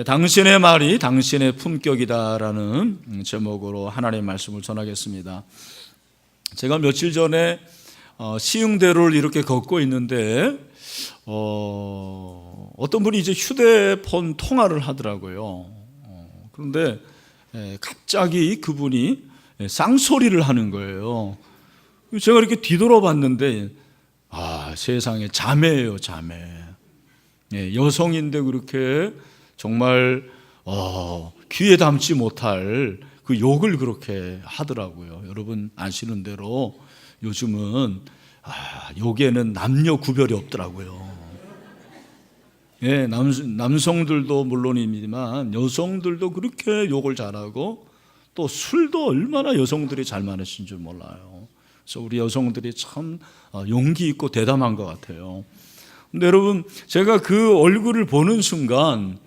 당신의 말이 당신의 품격이다라는 제목으로 하나님의 말씀을 전하겠습니다. 제가 며칠 전에 시흥대로를 이렇게 걷고 있는데 어떤 분이 이제 휴대폰 통화를 하더라고요. 그런데 갑자기 그분이 쌍소리를 하는 거예요. 제가 이렇게 뒤돌아봤는데 세상에 자매예요, 자매. 여성인데 그렇게 정말 귀에 담지 못할 그 욕을 그렇게 하더라고요. 여러분 아시는 대로 요즘은 욕에는 남녀 구별이 없더라고요. 남성들도 물론이지만 여성들도 그렇게 욕을 잘하고 또 술도 얼마나 여성들이 잘 마시는 줄 몰라요. 그래서 우리 여성들이 참 용기 있고 대담한 것 같아요. 근데 여러분 제가 그 얼굴을 보는 순간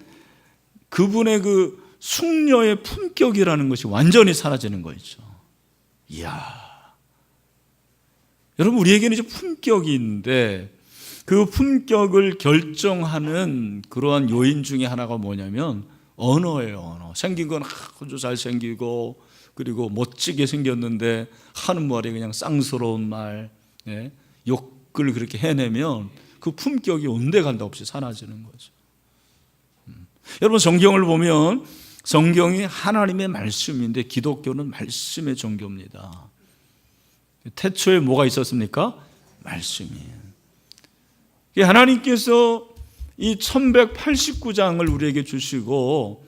그분의 그 숙녀의 품격이라는 것이 완전히 사라지는 거 있죠. 이야, 여러분 우리에게는 이제 품격이 있는데 그 품격을 결정하는 그러한 요인 중에 하나가 뭐냐면 언어예요. 언어. 생긴 건 아주 잘생기고 그리고 멋지게 생겼는데 하는 말이 그냥 쌍스러운 말, 욕을 그렇게 해내면 그 품격이 온데간데 없이 사라지는 거죠. 여러분 성경을 보면 성경이 하나님의 말씀인데 기독교는 말씀의 종교입니다. 태초에 뭐가 있었습니까? 말씀이. 하나님께서 이 1189장을 우리에게 주시고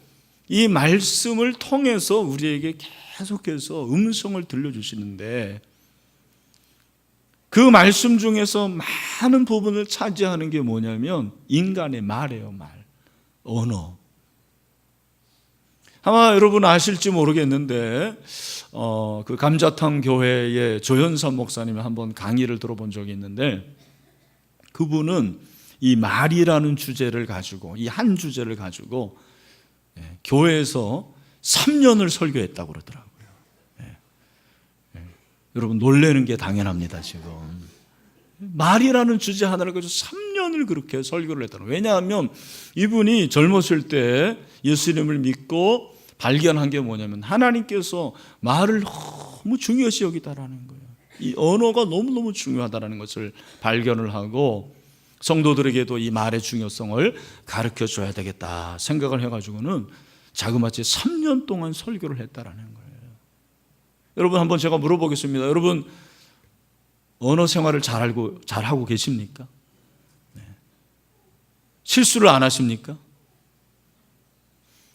이 말씀을 통해서 우리에게 계속해서 음성을 들려주시는데 그 말씀 중에서 많은 부분을 차지하는 게 뭐냐면 인간의 말이에요. 말, 언어. 아마 여러분 아실지 모르겠는데 그 감자탕 교회의 조현삼 목사님이 한번 강의를 들어본 적이 있는데 그분은 이 말이라는 주제를 가지고 이 한 주제를 가지고 교회에서 3년을 설교했다고 그러더라고요. 여러분 놀라는 게 당연합니다. 지금 말이라는 주제 하나를 가지고 3년을 그렇게 설교를 했다는 거예요. 왜냐하면 이분이 젊었을 때 예수님을 믿고 발견한 게 뭐냐면 하나님께서 말을 너무 중요시 여기다라는 거예요. 이 언어가 너무너무 중요하다는 것을 발견을 하고 성도들에게도 이 말의 중요성을 가르쳐 줘야 되겠다 생각을 해가지고는 자그마치 3년 동안 설교를 했다라는 거예요. 여러분 한번 제가 물어보겠습니다. 여러분 언어 생활을 잘하고 계십니까? 실수를 안 하십니까?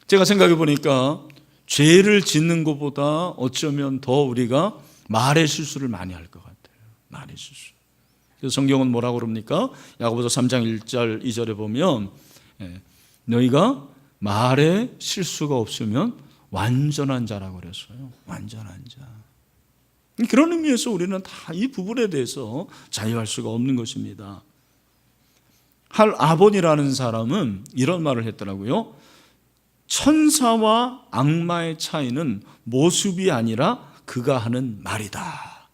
제가 생각해 보니까 죄를 짓는 것보다 어쩌면 더 우리가 말의 실수를 많이 할 것 같아요. 말의 실수. 그래서 성경은 뭐라고 그럽니까? 야고보서 3장 1절 2절에 보면 너희가 말에 실수가 없으면 완전한 자라고 그랬어요. 완전한 자. 그런 의미에서 우리는 다 이 부분에 대해서 자유할 수가 없는 것입니다. 할 아본이라는 사람은 이런 말을 했더라고요. 천사와 악마의 차이는 모습이 아니라 그가 하는 말이다.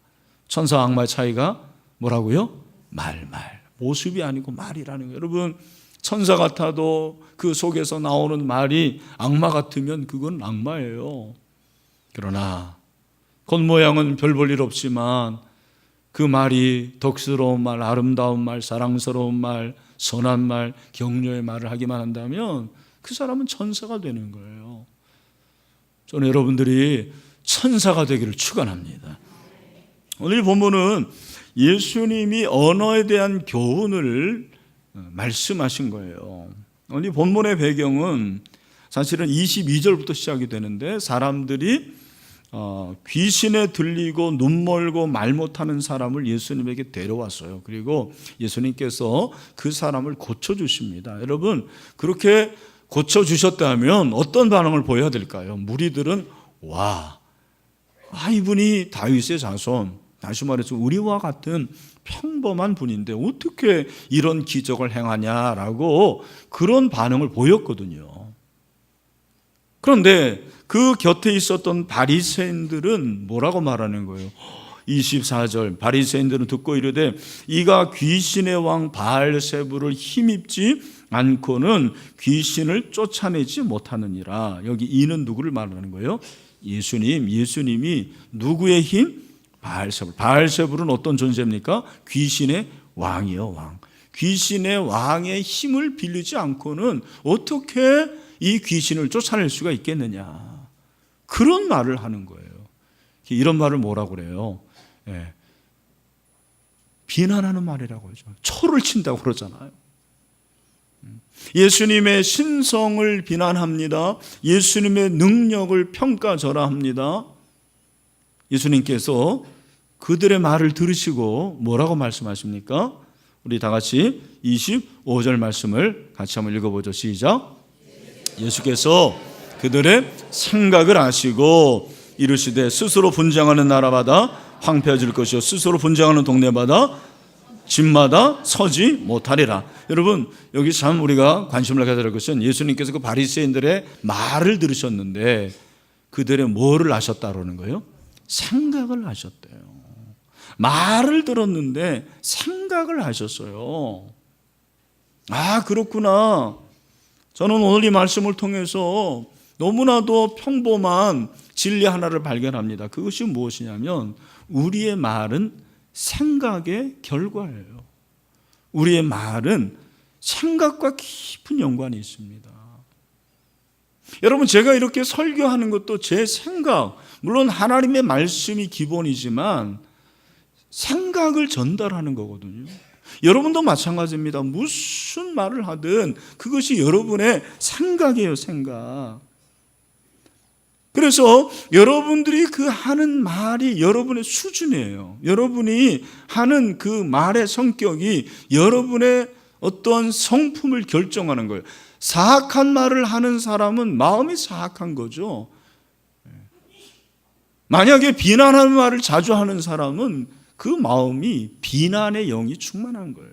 천사와 악마의 차이가 뭐라고요? 말. 모습이 아니고 말이라는 거예요. 여러분 천사 같아도 그 속에서 나오는 말이 악마 같으면 그건 악마예요. 그러나 겉모양은 별 볼 일 없지만 그 말이 덕스러운 말, 아름다운 말, 사랑스러운 말, 선한 말, 격려의 말을 하기만 한다면 그 사람은 천사가 되는 거예요. 저는 여러분들이 천사가 되기를 축원합니다. 오늘 본문은 예수님이 언어에 대한 교훈을 말씀하신 거예요. 오늘 본문의 배경은 사실은 22절부터 시작이 되는데 사람들이 귀신에 들리고 눈멀고 말 못하는 사람을 예수님에게 데려왔어요. 그리고 예수님께서 그 사람을 고쳐주십니다. 여러분 그렇게 고쳐주셨다면 어떤 반응을 보여야 될까요? 무리들은 이분이 다윗의 자손, 다시 말해서 우리와 같은 평범한 분인데 어떻게 이런 기적을 행하냐라고 그런 반응을 보였거든요. 그런데 그 곁에 있었던 바리새인들은 뭐라고 말하는 거예요? 24절 바리새인들은 듣고 이르되 이가 귀신의 왕 바알세불을 힘입지 않고는 귀신을 쫓아내지 못하느니라. 여기 이는 누구를 말하는 거예요? 예수님이 누구의 힘? 바알세불. 바알세불은 어떤 존재입니까? 귀신의 왕이요, 왕. 귀신의 왕의 힘을 빌리지 않고는 어떻게 이 귀신을 쫓아낼 수가 있겠느냐. 그런 말을 하는 거예요. 이런 말을 뭐라고 그래요? 예. 비난하는 말이라고 하죠. 초를 친다고 그러잖아요. 예수님의 신성을 비난합니다. 예수님의 능력을 평가절하합니다. 예수님께서 그들의 말을 들으시고 뭐라고 말씀하십니까? 우리 다 같이 25절 말씀을 같이 한번 읽어보죠. 시작. 예수께서 그들의 생각을 아시고 이르시되 스스로 분쟁하는 나라마다 황폐해질 것이요 스스로 분쟁하는 동네마다 집마다 서지 못하리라. 여러분, 여기 참 우리가 관심을 가져야 될 것은 예수님께서 그 바리새인들의 말을 들으셨는데 그들의 뭐를 아셨다라는 거예요? 생각을 하셨대요. 말을 들었는데 생각을 하셨어요. 아, 그렇구나. 저는 오늘 이 말씀을 통해서 너무나도 평범한 진리 하나를 발견합니다. 그것이 무엇이냐면 우리의 말은 생각의 결과예요. 우리의 말은 생각과 깊은 연관이 있습니다. 여러분, 제가 이렇게 설교하는 것도 제 생각, 물론 하나님의 말씀이 기본이지만 생각을 전달하는 거거든요. 여러분도 마찬가지입니다. 무슨 말을 하든 그것이 여러분의 생각이에요, 생각. 그래서 여러분들이 그 하는 말이 여러분의 수준이에요. 여러분이 하는 그 말의 성격이 여러분의 어떤 성품을 결정하는 거예요. 사악한 말을 하는 사람은 마음이 사악한 거죠. 만약에 비난하는 말을 자주 하는 사람은 그 마음이 비난의 영이 충만한 거예요.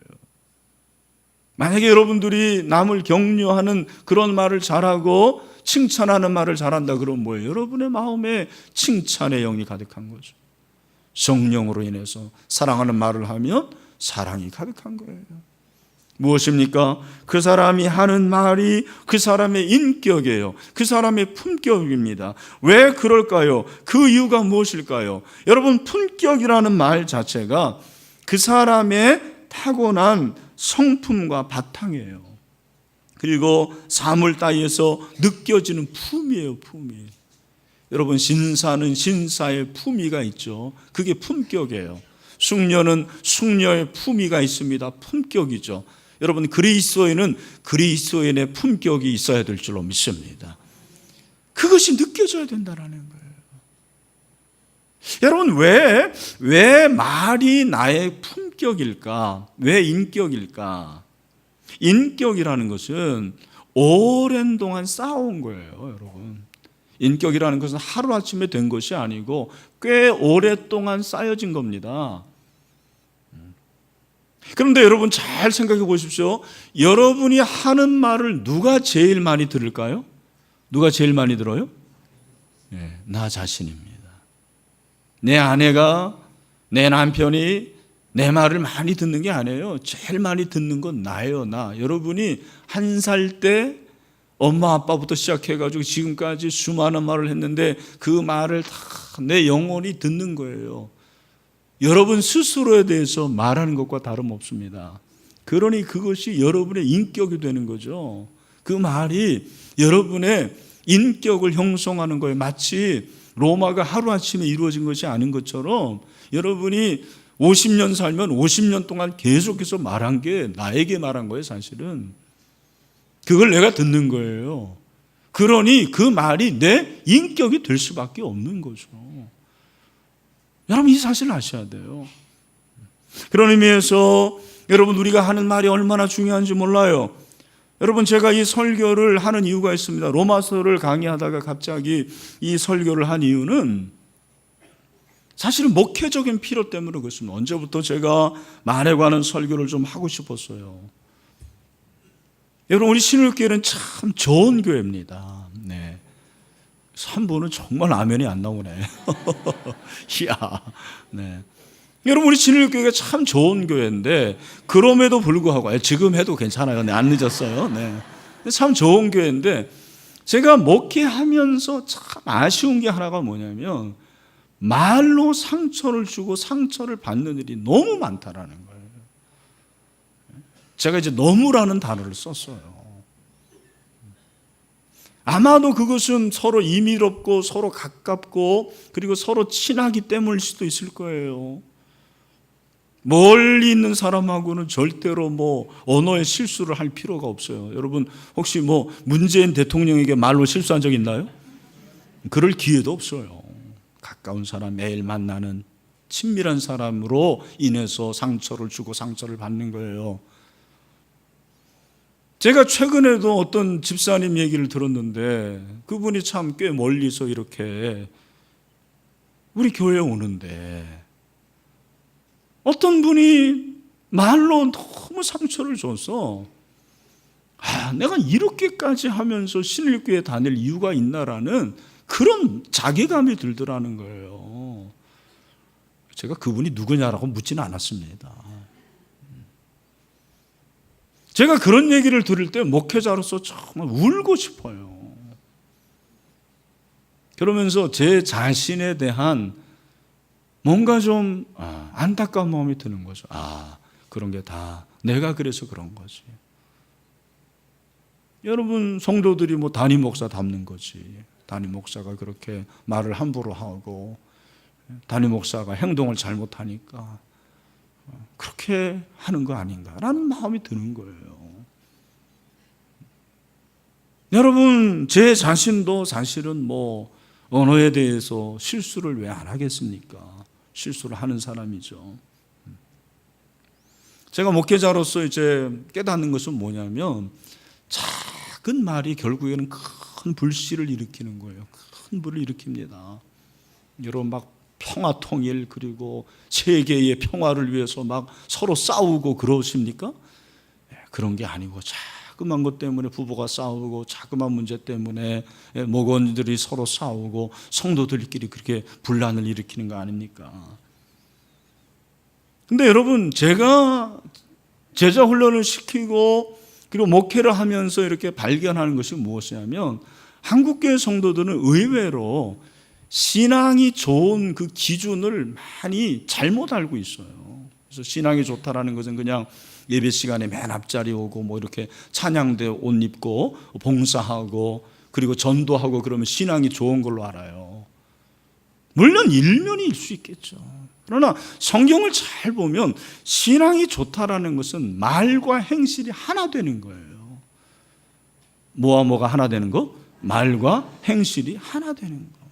만약에 여러분들이 남을 격려하는 그런 말을 잘하고 칭찬하는 말을 잘한다 그러면 뭐예요? 여러분의 마음에 칭찬의 영이 가득한 거죠. 성령으로 인해서 사랑하는 말을 하면 사랑이 가득한 거예요. 무엇입니까? 그 사람이 하는 말이 그 사람의 인격이에요. 그 사람의 품격입니다. 왜 그럴까요? 그 이유가 무엇일까요? 여러분, 품격이라는 말 자체가 그 사람의 타고난 성품과 바탕이에요. 그리고 사물 따위에서 느껴지는 품이에요, 품이. 여러분, 신사는 신사의 품위가 있죠. 그게 품격이에요. 숙녀는 숙녀의 품위가 있습니다. 품격이죠. 여러분, 그리스도인은 그리스도인의 품격이 있어야 될 줄로 믿습니다. 그것이 느껴져야 된다는 거예요. 여러분, 왜 말이 나의 품격일까? 왜 인격일까? 인격이라는 것은 오랜 동안 쌓아온 거예요, 여러분. 인격이라는 것은 하루아침에 된 것이 아니고 꽤 오랫동안 쌓여진 겁니다. 그런데 여러분 잘 생각해 보십시오. 여러분이 하는 말을 누가 제일 많이 들을까요? 누가 제일 많이 들어요? 네, 나 자신입니다. 내 아내가, 내 남편이 내 말을 많이 듣는 게 아니에요. 제일 많이 듣는 건 나예요, 나. 여러분이 1살 때 엄마 아빠부터 시작해가지고 지금까지 수많은 말을 했는데 그 말을 다 내 영혼이 듣는 거예요. 여러분 스스로에 대해서 말하는 것과 다름없습니다. 그러니 그것이 여러분의 인격이 되는 거죠. 그 말이 여러분의 인격을 형성하는 거예요. 마치 로마가 하루아침에 이루어진 것이 아닌 것처럼 여러분이 50년 살면 50년 동안 계속해서 말한 게 나에게 말한 거예요, 사실은. 그걸 내가 듣는 거예요. 그러니 그 말이 내 인격이 될 수밖에 없는 거죠. 여러분, 이 사실을 아셔야 돼요. 그런 의미에서 여러분, 우리가 하는 말이 얼마나 중요한지 몰라요. 여러분, 제가 이 설교를 하는 이유가 있습니다. 로마서를 강의하다가 갑자기 이 설교를 한 이유는 사실은 목회적인 필요 때문에 그렇습니다. 언제부터 제가 말에 관한 설교를 좀 하고 싶었어요. 여러분, 우리 신울교회는 참 좋은 교회입니다. 네. 3분은 정말 아멘이 안 나오네. 이야. 네. 여러분, 우리 진일교회가 참 좋은 교회인데, 그럼에도 불구하고, 지금 해도 괜찮아요. 네, 안 늦었어요. 네. 참 좋은 교회인데, 제가 목회하면서 참 아쉬운 게 하나가 뭐냐면, 말로 상처를 주고 상처를 받는 일이 너무 많다라는 거예요. 제가 이제 너무라는 단어를 썼어요. 아마도 그것은 서로 임의롭고 서로 가깝고 그리고 서로 친하기 때문일 수도 있을 거예요. 멀리 있는 사람하고는 절대로 언어의 실수를 할 필요가 없어요. 여러분, 혹시 문재인 대통령에게 말로 실수한 적 있나요? 그럴 기회도 없어요. 가까운 사람, 매일 만나는 친밀한 사람으로 인해서 상처를 주고 상처를 받는 거예요. 제가 최근에도 어떤 집사님 얘기를 들었는데, 그분이 참 꽤 멀리서 이렇게 우리 교회에 오는데, 어떤 분이 말로 너무 상처를 줘서 내가 이렇게까지 하면서 신일교회 다닐 이유가 있나라는 그런 자괴감이 들더라는 거예요. 제가 그분이 누구냐라고 묻지는 않았습니다. 제가 그런 얘기를 들을 때 목회자로서 정말 울고 싶어요. 그러면서 제 자신에 대한 뭔가 좀 안타까운 마음이 드는 거죠. 그런 게 다 내가 그래서 그런 거지. 여러분, 성도들이 담임 목사 닮는 거지. 담임 목사가 그렇게 말을 함부로 하고 담임 목사가 행동을 잘못하니까 그렇게 하는 거 아닌가라는 마음이 드는 거예요. 여러분, 제 자신도 사실은 언어에 대해서 실수를 왜 안 하겠습니까? 실수를 하는 사람이죠. 제가 목회자로서 이제 깨닫는 것은 뭐냐면, 작은 말이 결국에는 큰 불씨를 일으키는 거예요. 큰 불을 일으킵니다. 여러분, 평화 통일 그리고 세계의 평화를 위해서 서로 싸우고 그러십니까? 그런 게 아니고 자그만 것 때문에 부부가 싸우고 자그만 문제 때문에 목원들이 서로 싸우고 성도들끼리 그렇게 분란을 일으키는 거 아닙니까? 근데 여러분, 제가 제자 훈련을 시키고 그리고 목회를 하면서 이렇게 발견하는 것이 무엇이냐면, 한국교회 성도들은 의외로 신앙이 좋은 그 기준을 많이 잘못 알고 있어요. 그래서 신앙이 좋다라는 것은 그냥 예배 시간에 맨 앞자리 오고 이렇게 찬양대 옷 입고 봉사하고 그리고 전도하고 그러면 신앙이 좋은 걸로 알아요. 물론 일면일 수 있겠죠. 그러나 성경을 잘 보면 신앙이 좋다라는 것은 말과 행실이 하나 되는 거예요. 뭐가 하나 되는 거? 말과 행실이 하나 되는 거.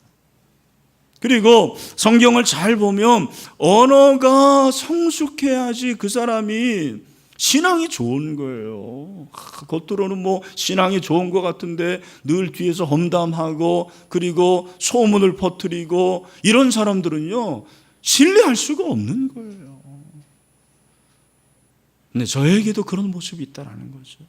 그리고 성경을 잘 보면 언어가 성숙해야지 그 사람이 신앙이 좋은 거예요. 겉으로는 신앙이 좋은 것 같은데 늘 뒤에서 험담하고 그리고 소문을 퍼뜨리고 이런 사람들은요, 신뢰할 수가 없는 거예요. 근데 저에게도 그런 모습이 있다는 거죠.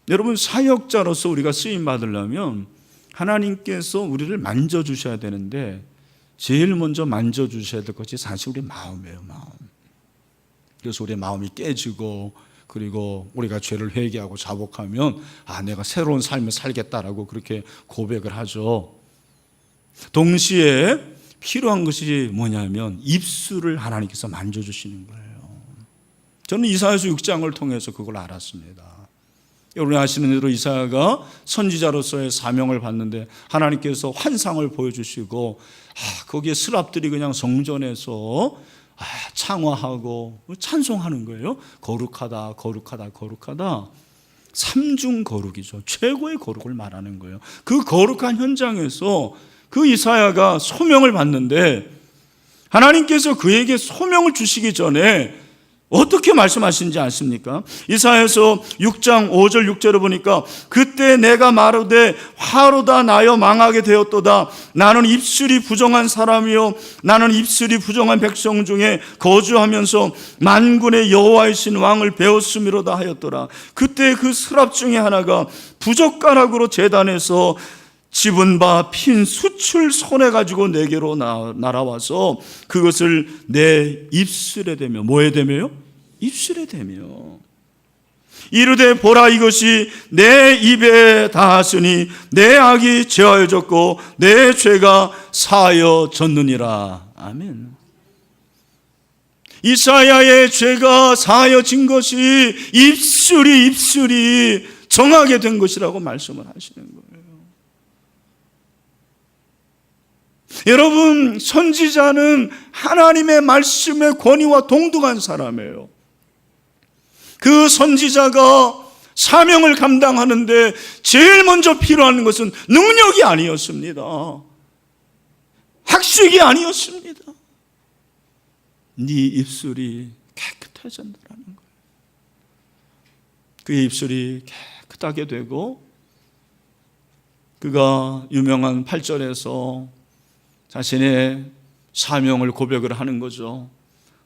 여러분, 사역자로서 우리가 쓰임 받으려면 하나님께서 우리를 만져주셔야 되는데, 제일 먼저 만져주셔야 될 것이 사실 우리 마음이에요. 마음. 그래서 우리의 마음이 깨지고 그리고 우리가 죄를 회개하고 자복하면 내가 새로운 삶을 살겠다라고 그렇게 고백을 하죠. 동시에 필요한 것이 뭐냐면 입술을 하나님께서 만져주시는 거예요. 저는 이사야서 6장을 통해서 그걸 알았습니다. 여러분이 아시는 대로 이사야가 선지자로서의 사명을 받는데 하나님께서 환상을 보여주시고 거기에 스랍들이 그냥 성전에서 창화하고 찬송하는 거예요. 거룩하다, 거룩하다, 거룩하다. 삼중 거룩이죠. 최고의 거룩을 말하는 거예요. 그 거룩한 현장에서 그 이사야가 소명을 받는데, 하나님께서 그에게 소명을 주시기 전에 어떻게 말씀하시는지 아십니까? 이사야서 6장 5절 6절을 보니까 그때 내가 마르되 화로다 나여 망하게 되었도다. 나는 입술이 부정한 사람이요 나는 입술이 부정한 백성 중에 거주하면서 만군의 여호와이신 왕을 배웠음이로다 하였더라. 그때 그 스랍 중에 하나가 부젓가락으로 제단에서 집은 바 핀 숯을 손에 가지고 내게로 날아와서 그것을 내 입술에 대며, 뭐에 대며요? 입술에 대며 이르되 보라, 이것이 내 입에 닿았으니 내 악이 제하여졌고 내 죄가 사하여졌느니라. 아멘. 이사야의 죄가 사하여진 것이 입술이 정하게 된 것이라고 말씀을 하시는 거예요. 여러분, 선지자는 하나님의 말씀의 권위와 동등한 사람이에요. 그 선지자가 사명을 감당하는데 제일 먼저 필요한 것은 능력이 아니었습니다. 학식이 아니었습니다. 네 입술이 깨끗해진다는 거예요. 그의 입술이 깨끗하게 되고, 그가 유명한 8절에서 자신의 사명을 고백을 하는 거죠.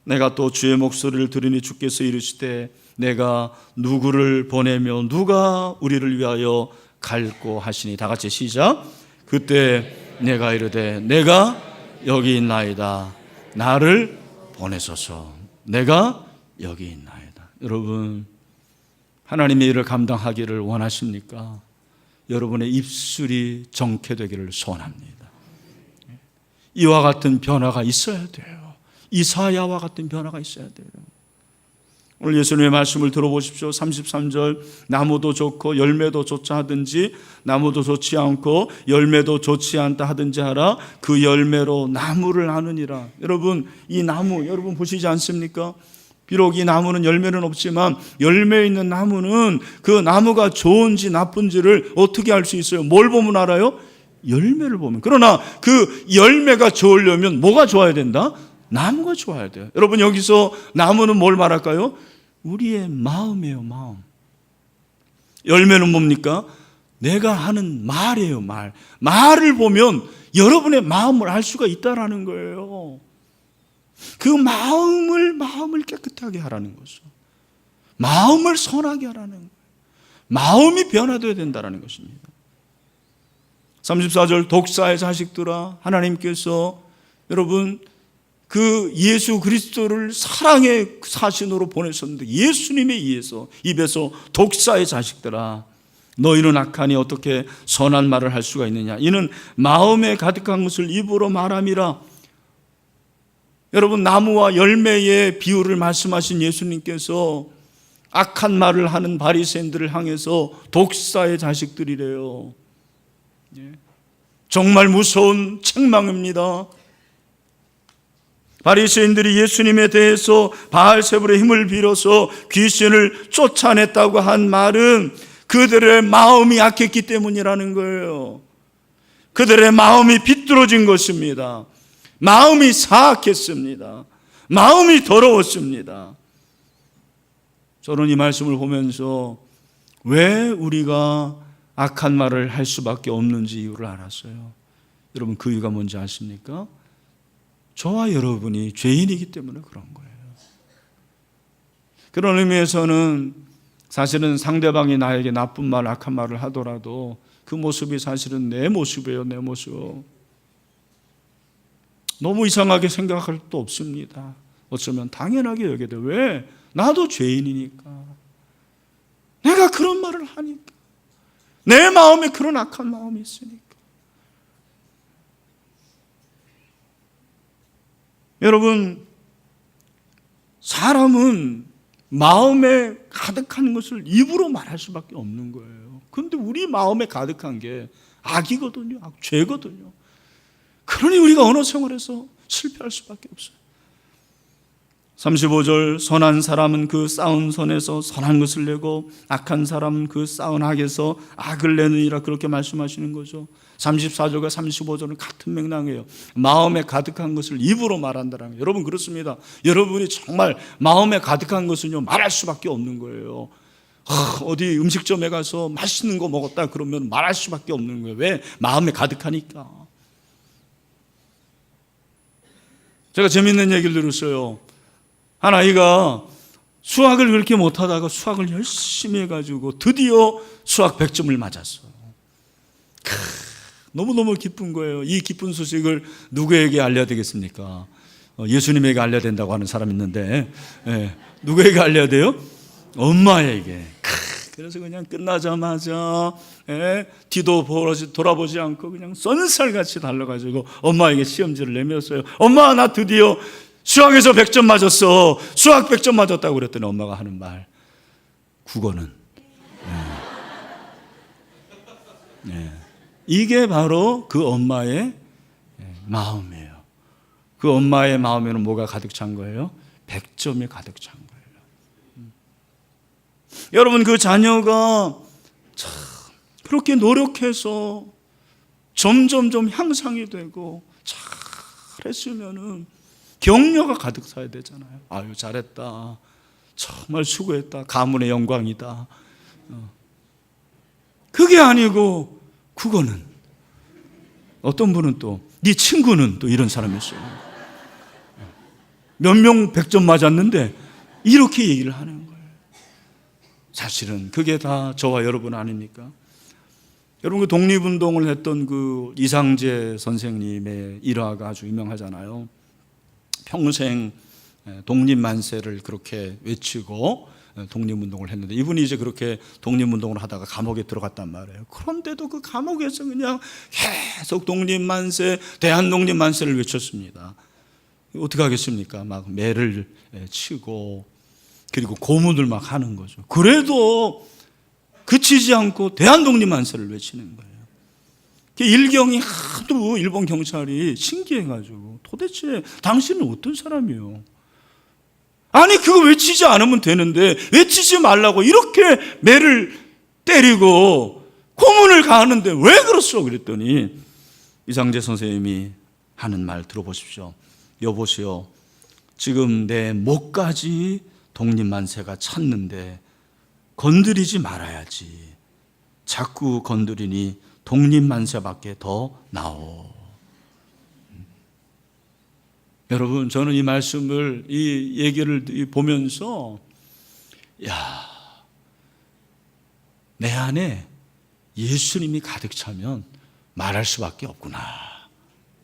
내가 또 주의 목소리를 들으니 주께서 이르시되 내가 누구를 보내며 누가 우리를 위하여 갈고 하시니. 다 같이 시작. 그때 내가 이르되 내가 여기 있나이다. 나를 보내소서. 내가 여기 있나이다. 여러분, 하나님의 일을 감당하기를 원하십니까? 여러분의 입술이 정케되기를 소원합니다. 이와 같은 변화가 있어야 돼요. 이사야와 같은 변화가 있어야 돼요. 오늘 예수님의 말씀을 들어보십시오. 33절, 나무도 좋고 열매도 좋자 하든지 나무도 좋지 않고 열매도 좋지 않다 하든지 하라. 그 열매로 나무를 아느니라. 여러분, 이 나무 여러분 보시지 않습니까? 비록 이 나무는 열매는 없지만 열매 있는 나무는 그 나무가 좋은지 나쁜지를 어떻게 알 수 있어요? 뭘 보면 알아요? 열매를 보면. 그러나 그 열매가 좋으려면 뭐가 좋아야 된다? 나무가 좋아야 돼요. 여러분, 여기서 나무는 뭘 말할까요? 우리의 마음이에요. 마음. 열매는 뭡니까? 내가 하는 말이에요. 말을 보면 여러분의 마음을 알 수가 있다라는 거예요. 그 마음을 깨끗하게 하라는 거죠. 마음을 선하게 하라는 거예요. 마음이 변화되어야 된다는 것입니다. 34절, 독사의 자식들아, 하나님께서 여러분 그 예수 그리스도를 사랑의 사신으로 보내셨는데 예수님에 의해서 입에서 독사의 자식들아, 너희는 악하니 어떻게 선한 말을 할 수가 있느냐? 이는 마음에 가득한 것을 입으로 말함이라. 여러분, 나무와 열매의 비유를 말씀하신 예수님께서 악한 말을 하는 바리새인들을 향해서 독사의 자식들이래요. 정말 무서운 책망입니다. 바리새인들이 예수님에 대해서 바알세불의 힘을 빌어서 귀신을 쫓아냈다고 한 말은 그들의 마음이 약했기 때문이라는 거예요. 그들의 마음이 비뚤어진 것입니다. 마음이 사악했습니다. 마음이 더러웠습니다. 저는 이 말씀을 보면서 왜 우리가 악한 말을 할 수밖에 없는지 이유를 알았어요. 여러분, 그 이유가 뭔지 아십니까? 저와 여러분이 죄인이기 때문에 그런 거예요. 그런 의미에서는 사실은 상대방이 나에게 나쁜 말, 악한 말을 하더라도 그 모습이 사실은 내 모습이에요. 내 모습. 너무 이상하게 생각할 것도 없습니다. 어쩌면 당연하게 여기게 돼. 왜? 나도 죄인이니까. 내가 그런 말을 하니까. 내 마음에 그런 악한 마음이 있으니까. 여러분, 사람은 마음에 가득한 것을 입으로 말할 수밖에 없는 거예요. 그런데 우리 마음에 가득한 게 악이거든요. 죄거든요. 그러니 우리가 언어 생활에서 실패할 수밖에 없어요. 35절, 선한 사람은 그 쌓은 선에서 선한 것을 내고 악한 사람은 그 쌓은 악에서 악을 내느니라, 그렇게 말씀하시는 거죠. 34절과 35절은 같은 맥락이에요. 마음에 가득한 것을 입으로 말한다는 거예요. 여러분, 그렇습니다. 여러분이 정말 마음에 가득한 것은요, 말할 수밖에 없는 거예요. 어디 음식점에 가서 맛있는 거 먹었다 그러면 말할 수밖에 없는 거예요. 왜? 마음에 가득하니까. 제가 재밌는 얘기를 들었어요. 한 아이가 수학을 그렇게 못하다가 수학을 열심히 해가지고 드디어 수학 100점을 맞았어요. 너무너무 기쁜 거예요. 이 기쁜 소식을 누구에게 알려야 되겠습니까? 예수님에게 알려야 된다고 하는 사람 있는데, 누구에게 알려야 돼요? 엄마에게. 그래서 그냥 끝나자마자 뒤도 돌아보지 않고 그냥 쏜살같이 달려가지고 엄마에게 시험지를 내밀었어요. 엄마, 나 드디어 수학에서 100점 맞았어. 수학 100점 맞았다고 그랬더니 엄마가 하는 말, 국어는. 이게 바로 그 엄마의 마음이에요. 그 엄마의 마음에는 뭐가 가득 찬 거예요? 100점이 가득 찬 거예요. 여러분, 그 자녀가 참 그렇게 노력해서 점점점 향상이 되고 잘했으면은 격려가 가득 차야 되잖아요. 아유, 잘했다. 정말 수고했다. 가문의 영광이다. 그게 아니고 그거는 어떤 분은 또 네 친구는 또 이런 사람이었어요. 몇 명 100점 맞았는데 이렇게 얘기를 하는 거예요. 사실은 그게 다 저와 여러분 아닙니까? 여러분, 그 독립운동을 했던 그 이상재 선생님의 일화가 아주 유명하잖아요. 평생 독립만세를 그렇게 외치고 독립운동을 했는데, 이분이 이제 그렇게 독립운동을 하다가 감옥에 들어갔단 말이에요. 그런데도 그 감옥에서 그냥 계속 독립만세, 대한독립만세를 외쳤습니다. 어떻게 하겠습니까? 막 매를 치고 그리고 고문을 막 하는 거죠. 그래도 그치지 않고 대한독립만세를 외치는 거예요. 일경이 하도 일본 경찰이 신기해가지고 도대체 당신은 어떤 사람이에요? 아니, 그거 외치지 않으면 되는데 외치지 말라고 이렇게 매를 때리고 고문을 가하는데 왜 그렇소? 그랬더니 이상재 선생님이 하는 말 들어보십시오. 여보시오, 지금 내 목까지 독립만세가 찼는데 건드리지 말아야지. 자꾸 건드리니 독립만세밖에 더 나오. 여러분, 저는 이 말씀을, 이 얘기를 보면서 내 안에 예수님이 가득 차면 말할 수밖에 없구나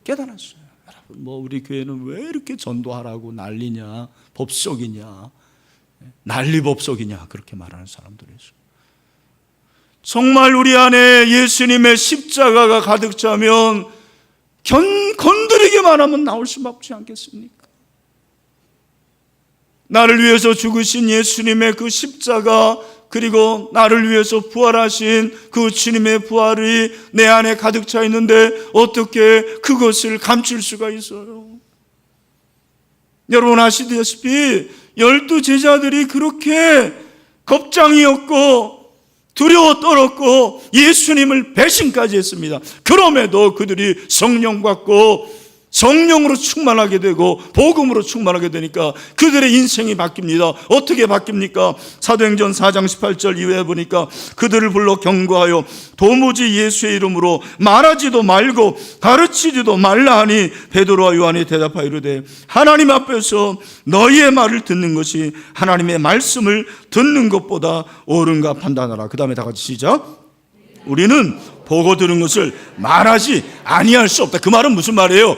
깨달았어요. 여러분, 우리 교회는 왜 이렇게 전도하라고 난리냐, 법석이냐, 난리법석이냐 그렇게 말하는 사람들이 있어요. 정말 우리 안에 예수님의 십자가가 가득 차면 건드리기만 하면 나올 수밖에 없지 않겠습니까? 나를 위해서 죽으신 예수님의 그 십자가, 그리고 나를 위해서 부활하신 그 주님의 부활이 내 안에 가득 차 있는데 어떻게 그것을 감출 수가 있어요? 여러분 아시다시피 12제자들이 그렇게 겁장이었고 두려워 떨었고 예수님을 배신까지 했습니다. 그럼에도 그들이 성령 받고 성령으로 충만하게 되고 복음으로 충만하게 되니까 그들의 인생이 바뀝니다. 어떻게 바뀝니까? 사도행전 4장 18절 이후에 보니까 그들을 불러 경고하여 도무지 예수의 이름으로 말하지도 말고 가르치지도 말라 하니 베드로와 요한이 대답하여 이르되 하나님 앞에서 너희의 말을 듣는 것이 하나님의 말씀을 듣는 것보다 옳은가 판단하라. 그 다음에 다 같이 시작. 우리는 보고 들은 것을 말하지 아니할 수 없다. 그 말은 무슨 말이에요?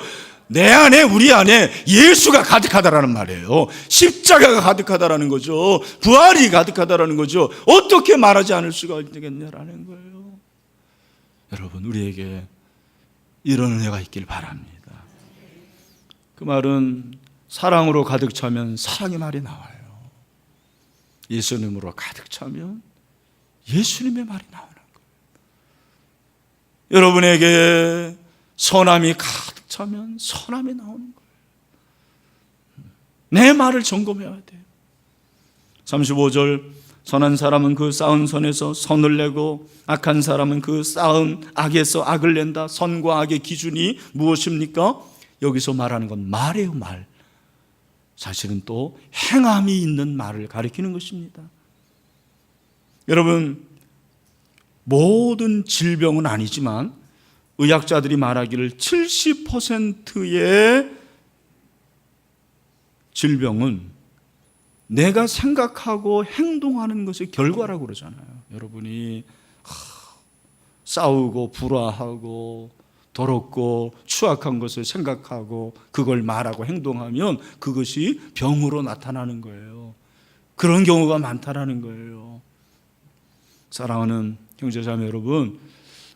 내 안에, 우리 안에 예수가 가득하다라는 말이에요. 십자가가 가득하다라는 거죠. 부활이 가득하다라는 거죠. 어떻게 말하지 않을 수가 있겠냐라는 거예요. 여러분, 우리에게 이런 은혜가 있길 바랍니다. 그 말은 사랑으로 가득 차면 사랑의 말이 나와요. 예수님으로 가득 차면 예수님의 말이 나오는 거예요. 여러분에게 선함이 가득 차면 선함이 나오는 거예요. 내 말을 점검해야 돼요. 35절, 선한 사람은 그 쌓은 선에서 선을 내고 악한 사람은 그 쌓은 악에서 악을 낸다. 선과 악의 기준이 무엇입니까? 여기서 말하는 건 말이에요, 말. 사실은 또 행함이 있는 말을 가리키는 것입니다. 여러분, 모든 질병은 아니지만 의학자들이 말하기를 70%의 질병은 내가 생각하고 행동하는 것의 결과라고 그러잖아요. 여러분이 싸우고 불화하고 더럽고 추악한 것을 생각하고 그걸 말하고 행동하면 그것이 병으로 나타나는 거예요. 그런 경우가 많다라는 거예요. 사랑하는 형제자매 여러분,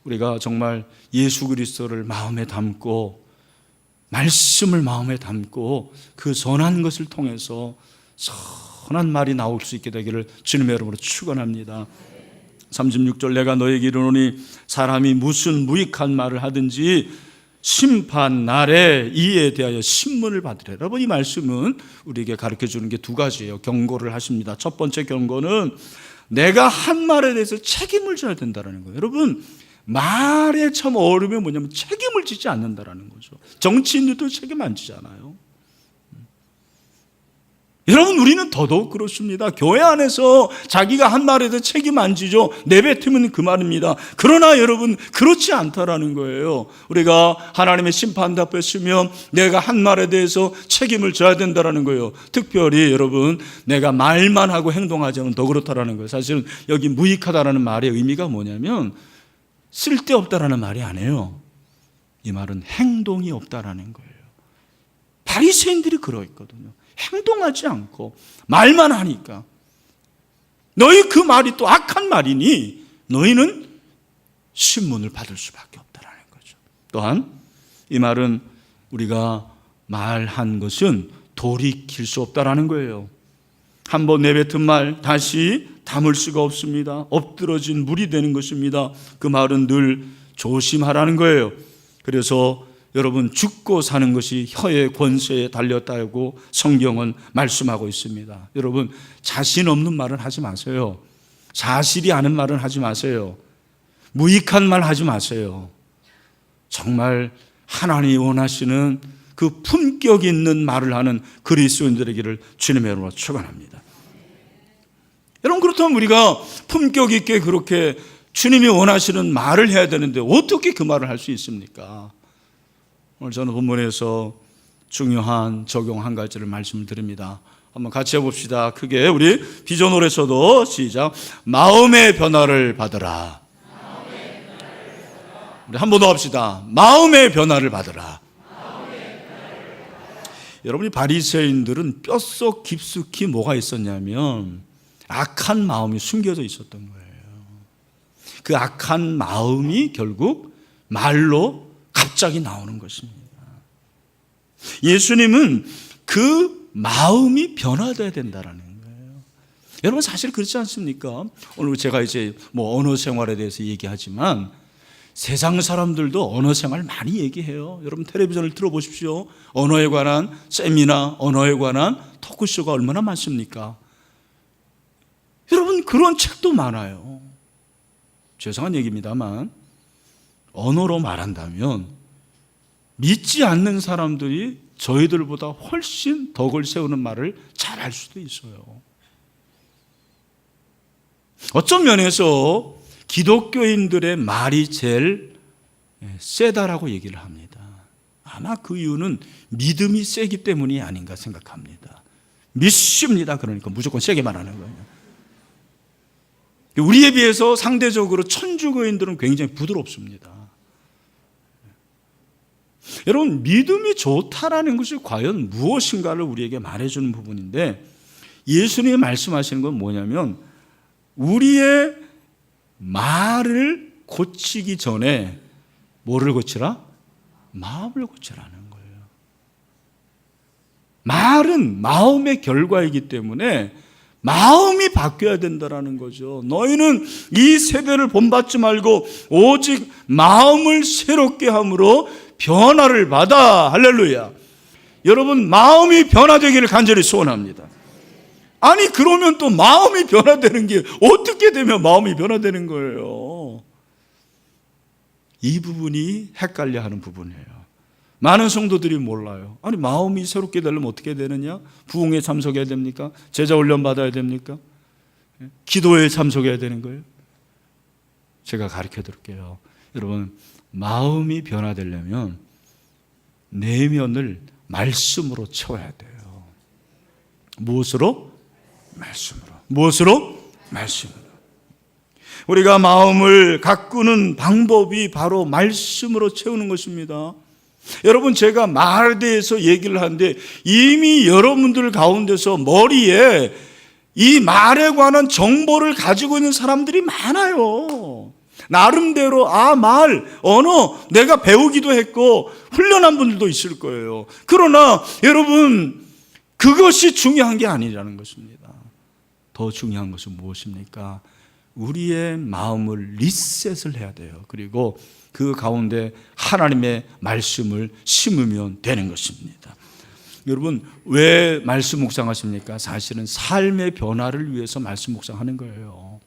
우리가 정말 예수 그리스도를 마음에 담고 말씀을 마음에 담고 그 선한 것을 통해서 선한 말이 나올 수 있게 되기를 주님의 이름으로 축원합니다. 36절 내가 너에게 이르노니 사람이 무슨 무익한 말을 하든지 심판 날에 이에 대하여 신문을 받으라. 여러분, 이 말씀은 우리에게 가르쳐주는 게 두 가지예요. 경고를 하십니다. 첫 번째 경고는 내가 한 말에 대해서 책임을 져야 된다는 거예요. 여러분, 말에 참 어려움이 뭐냐면 책임을 지지 않는다는 거죠. 정치인들도 책임 안 지잖아요. 여러분, 우리는 더더욱 그렇습니다. 교회 안에서 자기가 한 말에 대해서 책임 안 지죠. 내뱉으면 그 말입니다. 그러나 여러분, 그렇지 않다라는 거예요. 우리가 하나님의 심판 앞에 서면 내가 한 말에 대해서 책임을 져야 된다라는 거예요. 특별히 여러분, 내가 말만 하고 행동하지 않으면 더 그렇다라는 거예요. 사실은 여기 무익하다라는 말의 의미가 뭐냐면 쓸데없다라는 말이 아니에요. 이 말은 행동이 없다라는 거예요. 바리새인들이 그러했거든요. 행동하지 않고 말만 하니까 너희 그 말이 또 악한 말이니 너희는 신문을 받을 수밖에 없다라는 거죠. 또한 이 말은 우리가 말한 것은 돌이킬 수 없다라는 거예요. 한번 내뱉은 말 다시 담을 수가 없습니다. 엎드러진 물이 되는 것입니다. 그 말은 늘 조심하라는 거예요. 그래서 여러분, 죽고 사는 것이 혀의 권세에 달렸다고 성경은 말씀하고 있습니다. 여러분, 자신 없는 말은 하지 마세요. 사실이 아닌 말은 하지 마세요. 무익한 말 하지 마세요. 정말 하나님이 원하시는 그 품격 있는 말을 하는 그리스도인들에게를 주님의 이름으로 축원합니다. 여러분, 그렇다면 우리가 품격 있게 그렇게 주님이 원하시는 말을 해야 되는데 어떻게 그 말을 할 수 있습니까? 오늘 저는 본문에서 중요한 적용 한 가지를 말씀을 드립니다. 한번 같이 해봅시다. 크게 우리 비전홀에서도 시작. 마음의 변화를 받으라. 우리 한 번 더 합시다. 마음의 변화를 받으라. 여러분이 바리새인들은 뼛속 깊숙이 뭐가 있었냐면 악한 마음이 숨겨져 있었던 거예요. 그 악한 마음이 결국 말로 갑자기 나오는 것입니다. 예수님은 그 마음이 변화돼야 된다라는 거예요. 여러분, 사실 그렇지 않습니까? 오늘 제가 이제 언어 생활에 대해서 얘기하지만 세상 사람들도 언어 생활 많이 얘기해요. 여러분, 텔레비전을 들어보십시오. 언어에 관한 세미나, 언어에 관한 토크쇼가 얼마나 많습니까? 여러분, 그런 책도 많아요. 죄송한 얘기입니다만 언어로 말한다면 믿지 않는 사람들이 저희들보다 훨씬 덕을 세우는 말을 잘할 수도 있어요. 어떤 면에서 기독교인들의 말이 제일 세다라고 얘기를 합니다. 아마 그 이유는 믿음이 세기 때문이 아닌가 생각합니다. 믿습니다. 그러니까 무조건 세게 말하는 거예요. 우리에 비해서 상대적으로 천주교인들은 굉장히 부드럽습니다. 여러분, 믿음이 좋다라는 것이 과연 무엇인가를 우리에게 말해주는 부분인데, 예수님이 말씀하시는 건 뭐냐면 우리의 말을 고치기 전에 뭐를 고치라? 마음을 고치라는 거예요. 말은 마음의 결과이기 때문에 마음이 바뀌어야 된다는 거죠. 너희는 이 세대를 본받지 말고 오직 마음을 새롭게 함으로 변화를 받아. 할렐루야. 여러분, 마음이 변화되기를 간절히 소원합니다. 아니, 그러면 또 마음이 변화되는 게 어떻게 되면 마음이 변화되는 거예요? 이 부분이 헷갈려하는 부분이에요. 많은 성도들이 몰라요. 아니, 마음이 새롭게 되려면 어떻게 되느냐? 부흥에 참석해야 됩니까? 제자 훈련 받아야 됩니까? 기도에 참석해야 되는 거예요? 제가 가르쳐 드릴게요. 여러분, 마음이 변화되려면 내면을 말씀으로 채워야 돼요. 무엇으로? 말씀으로. 무엇으로? 말씀으로. 우리가 마음을 가꾸는 방법이 바로 말씀으로 채우는 것입니다. 여러분, 제가 말에 대해서 얘기를 하는데 이미 여러분들 가운데서 머리에 이 말에 관한 정보를 가지고 있는 사람들이 많아요. 나름대로 말, 언어 내가 배우기도 했고 훈련한 분들도 있을 거예요. 그러나 여러분, 그것이 중요한 게 아니라는 것입니다. 더 중요한 것은 무엇입니까? 우리의 마음을 리셋을 해야 돼요. 그리고 그 가운데 하나님의 말씀을 심으면 되는 것입니다. 여러분, 왜 말씀 묵상하십니까? 사실은 삶의 변화를 위해서 말씀 묵상하는 거예요.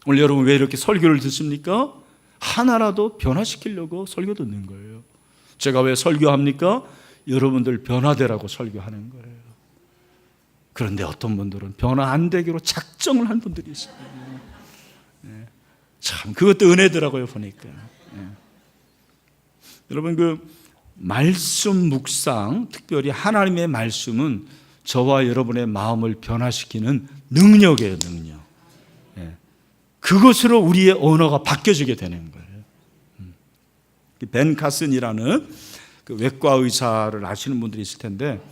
오늘 여러분 왜 이렇게 설교를 듣습니까? 하나라도 변화시키려고 설교 듣는 거예요. 제가 왜 설교합니까? 여러분들 변화되라고 설교하는 거예요. 그런데 어떤 분들은 변화 안 되기로 작정을 한 분들이 있어요. 참, 그것도 은혜더라고요, 보니까. 여러분, 그 말씀 묵상, 특별히 하나님의 말씀은 저와 여러분의 마음을 변화시키는 능력이에요, 능력. 그것으로 우리의 언어가 바뀌어지게 되는 거예요. 벤 카슨이라는 그 외과 의사를 아시는 분들이 있을 텐데,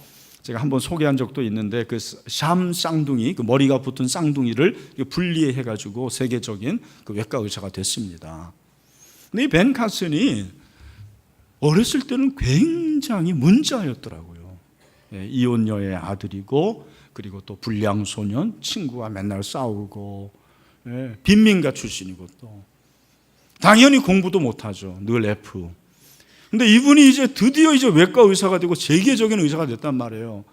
제가 한번 소개한 적도 있는데, 그 샴 쌍둥이, 그 머리가 붙은 쌍둥이를 분리해가지고 세계적인 그 외과 의사가 됐습니다. 근데 이 벤 카슨이 어렸을 때는 굉장히 문자였더라고요. 이혼녀의 아들이고, 그리고 또 불량 소년, 친구와 맨날 싸우고, 빈민가 출신이고, 또 당연히 공부도 못하죠. 늘 F. 근데 이분이 이제 드디어 이제 외과 의사가 되고 세계적인 의사가 됐단 말이에요.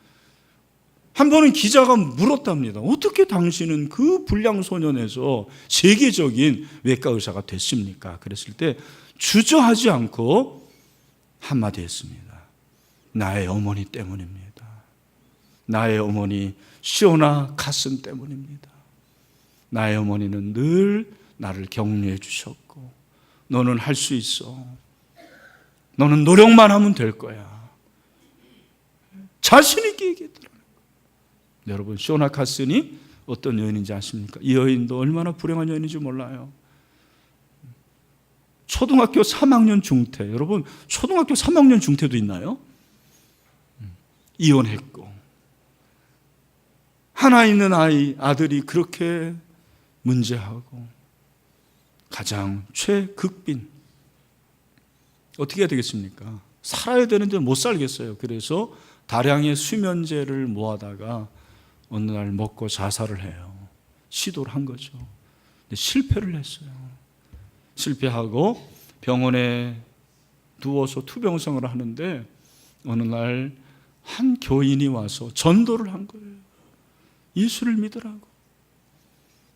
한 번은 기자가 물었답니다. 어떻게 당신은 그 불량 소년에서 세계적인 외과 의사가 됐습니까? 그랬을 때 주저하지 않고 한마디 했습니다. 나의 어머니 때문입니다. 나의 어머니 시오나 카슨 때문입니다. 나의 어머니는 늘 나를 격려해 주셨고, 너는 할 수 있어. 너는 노력만 하면 될 거야. 자신 있게 얘기했더라고요. 여러분, 시오나 카슨이 어떤 여인인지 아십니까? 이 여인도 얼마나 불행한 여인인지 몰라요. 초등학교 3학년 중퇴. 여러분, 초등학교 3학년 중퇴도 있나요? 이혼했고, 하나 있는 아들이 그렇게 문제하고, 가장 최극빈. 어떻게 해야 되겠습니까? 살아야 되는데 못 살겠어요. 그래서 다량의 수면제를 모아다가 어느 날 먹고 자살을 해요. 시도를 한 거죠. 근데 실패를 했어요. 실패하고 병원에 누워서 투병생활을 하는데 어느 날 한 교인이 와서 전도를 한 거예요. 예수를 믿으라고.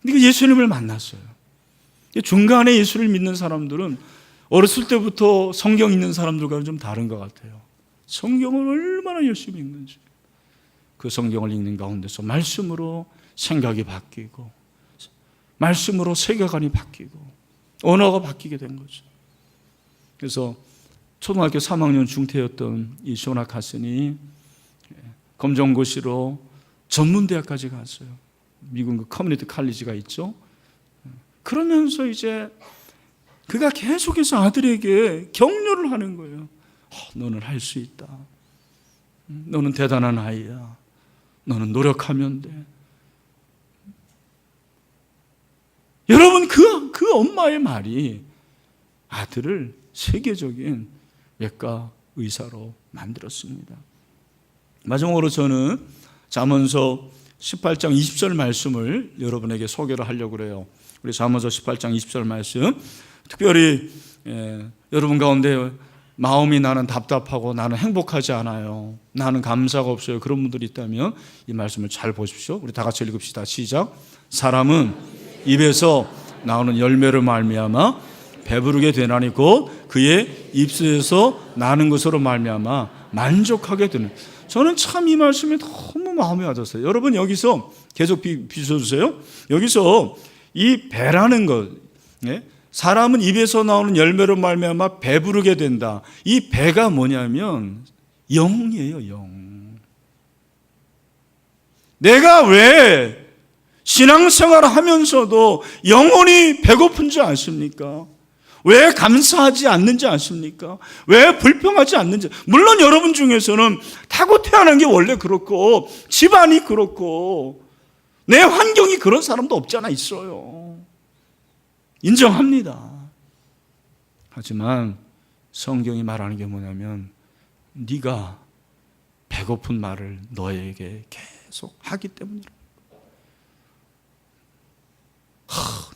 근데 예수님을 만났어요. 중간에 예수를 믿는 사람들은 어렸을 때부터 성경 읽는 사람들과는 좀 다른 것 같아요. 성경을 얼마나 열심히 읽는지. 그 성경을 읽는 가운데서 말씀으로 생각이 바뀌고, 말씀으로 세계관이 바뀌고, 언어가 바뀌게 된 거죠. 그래서 초등학교 3학년 중퇴였던 이 시오나 카슨이 검정고시로 전문대학까지 갔어요. 미국 그 커뮤니티 칼리지가 있죠. 그러면서 이제 그가 계속해서 아들에게 격려를 하는 거예요. 너는 할 수 있다. 너는 대단한 아이야. 너는 노력하면 돼. 여러분, 그 엄마의 말이 아들을 세계적인 외과 의사로 만들었습니다. 마지막으로 저는 잠언서 18장 20절 말씀을 여러분에게 소개를 하려고 그래요. 우리 잠언서 18장 20절 말씀, 특별히 여러분 가운데 마음이 나는 답답하고 나는 행복하지 않아요, 나는 감사가 없어요, 그런 분들이 있다면 이 말씀을 잘 보십시오. 우리 다 같이 읽읍시다. 시작. 사람은 입에서 나오는 열매로 말미암아 배부르게 되나니 곧 그의 입술에서 나는 것으로 말미암아 만족하게 되는. 저는 참 이 말씀이 너무 마음에 와닿았어요. 여러분, 여기서 계속 비춰주세요. 여기서 이 배라는 것, 사람은 입에서 나오는 열매로 말미암아 배부르게 된다. 이 배가 뭐냐면 영이에요, 영. 내가 왜 신앙생활을 하면서도 영혼이 배고픈지 아십니까? 왜 감사하지 않는지 아십니까? 왜 불평하지 않는지. 물론 여러분 중에서는 타고 태어난 게 원래 그렇고 집안이 그렇고 내 환경이 그런 사람도 없지 않아 있어요. 인정합니다. 하지만 성경이 말하는 게 뭐냐면 네가 배고픈 말을 너에게 계속 하기 때문이라.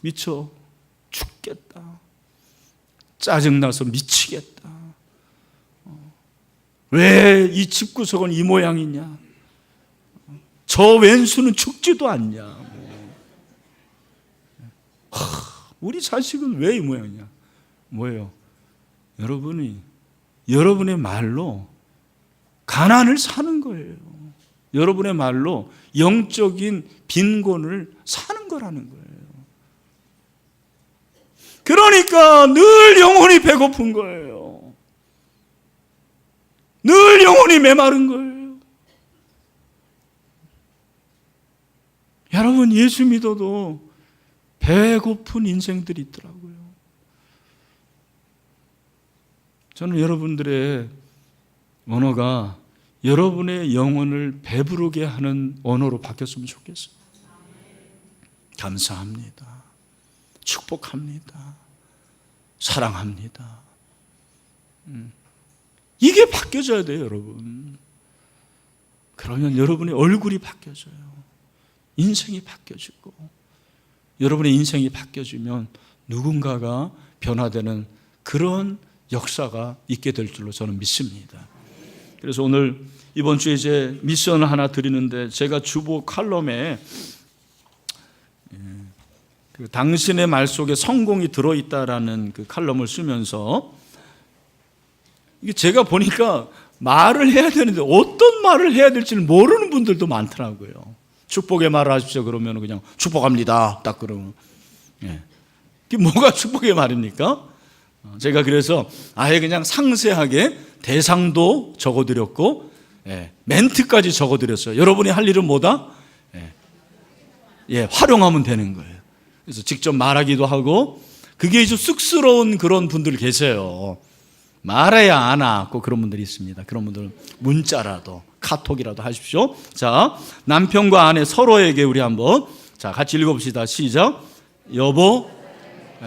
미쳐 죽겠다. 짜증나서 미치겠다. 왜 이 집구석은 이 모양이냐? 저 왼수는 죽지도 않냐? 우리 자식은 왜 이 모양이냐? 뭐예요? 여러분의 말로 가난을 사는 거예요. 여러분의 말로 영적인 빈곤을 사는 거라는 거예요. 그러니까 늘 영혼이 배고픈 거예요. 늘 영혼이 메마른 거예요. 여러분, 예수 믿어도 배고픈 인생들이 있더라고요. 저는 여러분들의 언어가 여러분의 영혼을 배부르게 하는 언어로 바뀌었으면 좋겠어요. 감사합니다. 축복합니다. 사랑합니다. 이게 바뀌어져야 돼요, 여러분. 그러면 여러분의 얼굴이 바뀌어져요. 인생이 바뀌어지고, 여러분의 인생이 바뀌어지면 누군가가 변화되는 그런 역사가 있게 될 줄로 저는 믿습니다. 그래서 오늘 이번 주에 이제 미션을 하나 드리는데, 제가 주보 칼럼에 그 당신의 말 속에 성공이 들어있다라는 그 칼럼을 쓰면서, 이게 제가 보니까 말을 해야 되는데 어떤 말을 해야 될지를 모르는 분들도 많더라고요. 축복의 말을 하십시오 그러면 그냥 축복합니다 딱 그러면, 그게 뭐가 축복의 말입니까? 제가 그래서 아예 그냥 상세하게 대상도 적어드렸고, 멘트까지 적어드렸어요. 여러분이 할 일은 뭐다? 활용하면 되는 거예요. 그래서 직접 말하기도 하고, 그게 좀 쑥스러운 그런 분들 계세요. 말해야 안 하고 그런 분들이 있습니다. 그런 분들은 문자라도 카톡이라도 하십시오. 자, 남편과 아내 서로에게 우리 한번 같이 읽어봅시다. 시작. 여보,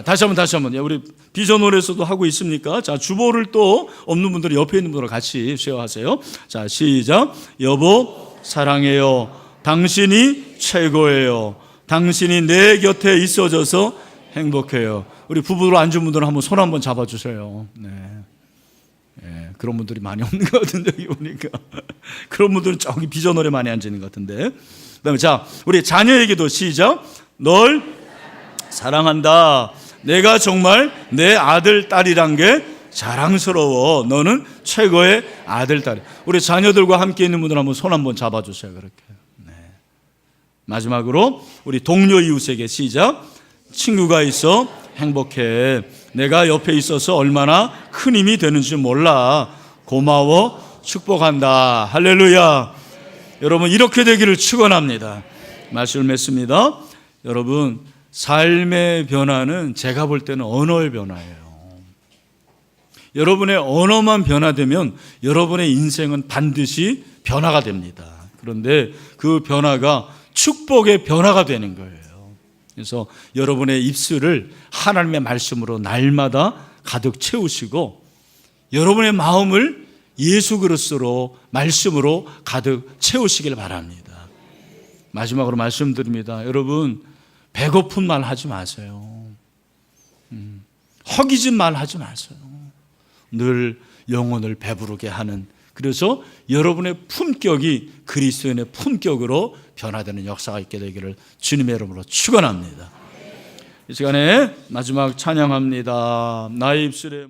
다시 한번. 우리 비전홀에서도 하고 있습니까? 자, 주보를 또 없는 분들은 옆에 있는 분들과 같이 쉐어하세요. 자, 시작. 여보, 사랑해요. 당신이 최고예요. 당신이 내 곁에 있어줘서 행복해요. 우리 부부로 앉은 분들은 한번 손 한번 잡아주세요. 그런 분들이 많이 없는 것 같은데, 여기 보니까. 그런 분들은 저기 비전홀에 많이 앉아있는 것 같은데. 그 다음에 자, 우리 자녀에게도 시작. 널 사랑한다. 내가 정말 내 아들, 딸이란 게 자랑스러워. 너는 최고의 아들, 딸. 우리 자녀들과 함께 있는 분들 한번 손 한번 잡아주세요. 그렇게. 마지막으로 우리 동료 이웃에게 시작. 친구가 있어 행복해. 내가 옆에 있어서 얼마나 큰 힘이 되는지 몰라. 고마워. 축복한다. 할렐루야. 여러분, 이렇게 되기를 축원합니다. 말씀을 맺습니다. 여러분, 삶의 변화는 제가 볼 때는 언어의 변화예요. 여러분의 언어만 변화되면 여러분의 인생은 반드시 변화가 됩니다. 그런데 그 변화가 축복의 변화가 되는 거예요. 그래서 여러분의 입술을 하나님의 말씀으로 날마다 가득 채우시고, 여러분의 마음을 예수 그리스도로 말씀으로 가득 채우시길 바랍니다. 마지막으로 말씀드립니다. 여러분, 배고픈 말 하지 마세요. 허기진 말 하지 마세요. 늘 영혼을 배부르게 하는, 그래서 여러분의 품격이 그리스도인의 품격으로 변화되는 역사가 있게 되기를 주님의 이름으로 축원합니다. 이 시간에 마지막 찬양합니다. 나의 입술에